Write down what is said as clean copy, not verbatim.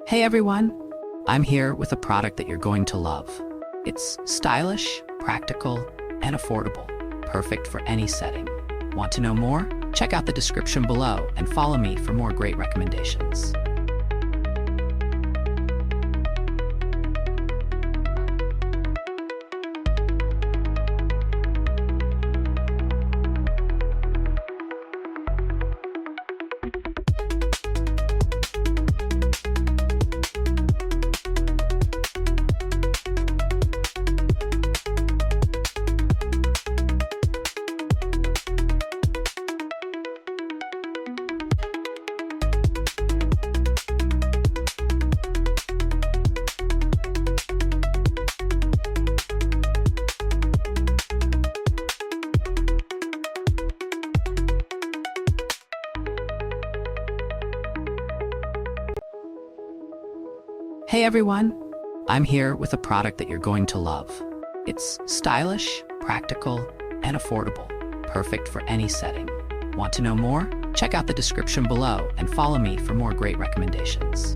Hey everyone, I'm here with a product that you're going to love. It's stylish, practical, and affordable, perfect for any setting. Want to know more? Check out the description below and follow me for more great recommendations. Hey everyone, I'm here with a product that you're going to love. It's stylish, practical, and affordable, perfect for any setting. Want to know more? Check out the description below and follow me for more great recommendations.